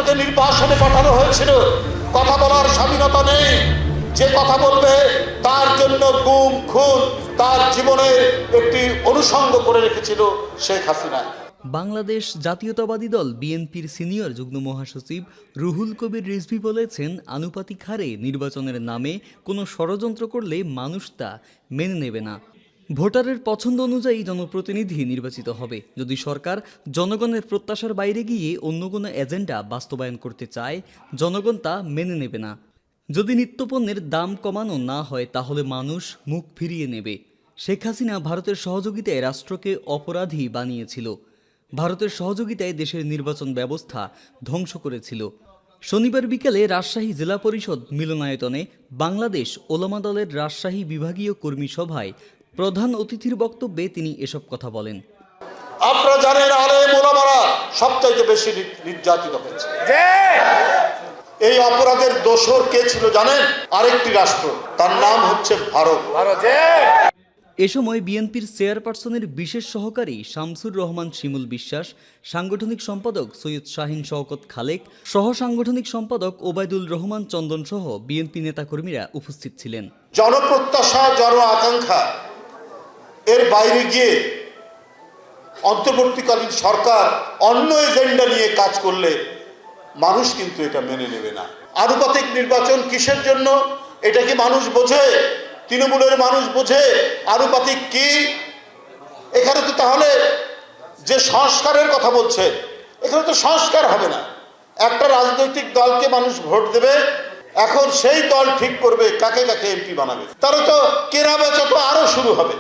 একজনকে নির্বাসনে পাঠানো হয়েছিল, কথা বলার স্বাধীনতা নেই। যে কথা বলবে তার জন্য গুম খুন তার জীবনের একটি অনুষঙ্গ করে রেখেছিল শেখ হাসিনা। বাংলাদেশ জাতীয়তাবাদী দল বিএনপির সিনিয়র যুগ্ম মহাসচিব রুহুল কবির রিজভী বলেছেন, আনুপাতিক হারে নির্বাচনের নামে কোনো ষড়যন্ত্র করলে মানুষ তা মেনে নেবে না। ভোটারের পছন্দ অনুযায়ী জনপ্রতিনিধি নির্বাচিত হবে। যদি সরকার জনগণের প্রত্যাশার বাইরে গিয়ে অন্য কোনো এজেন্ডা বাস্তবায়ন করতে চায়, জনগণ তা মেনে নেবে না। যদি নিত্যপণ্যের দাম কমানো না হয় তাহলে মানুষ মুখ ফিরিয়ে নেবে। শেখ হাসিনা ভারতের সহযোগিতায় রাষ্ট্রকে অপরাধী বানিয়েছিল। ভারতের সহযোগিতায় দেশের নির্বাচন ব্যবস্থা ধ্বংস করেছিল। শনিবার বিকেলে রাজশাহী জেলা পরিষদ মিলনায়তনে বাংলাদেশ ওলামা দলের রাজশাহী বিভাগীয় কর্মী সভায় প্রধান অতিথির বক্তব্যে তিনি এসব কথা বলেন। আপনারা জানেন, আলেম ওলামারা সবচাইতে বেশি নির্যাতিত হয়েছে। এই অপরাধের দোষর কে ছিল জানেন? আরেকটি রাষ্ট্র, তার নাম হচ্ছে ভারত। এ সময় বিএনপির চেয়ারপারসনের বিশেষ সহকারী শামসুর রহমান শিমুল বিশ্বাস, সাংগঠনিক সম্পাদক সৈয়দ শাহিন শওকত খালেক, সহ সাংগঠনিক সম্পাদক ওবায়দুল রহমান চন্দন সহ বিএনপি নেতাকর্মীরা উপস্থিত ছিলেন। জনপ্রত্যাশা, জন আকাঙ্ক্ষা এর বাইরে গিয়ে অন্তর্বর্তীকালীন সরকার অন্য এজেন্ডা নিয়ে কাজ করলে মানুষ কিন্তু এটা মেনে নেবে না। আনুপাতিক নির্বাচন কিসের জন্য? এটা কি মানুষ বোঝে? তৃণমূলের মানুষ বোঝে আনুপাতিক কি? এখানে তো তাহলে যে সংস্কারের কথা বলছে, এখানে তো সংস্কার হবে না। একটা রাজনৈতিক দলকে মানুষ ভোট দেবে, এখন সেই দল ঠিক করবে কাকে কাকে এমপি বানাবে। তারা তো কেনা বেচা তো আরো শুরু হবে।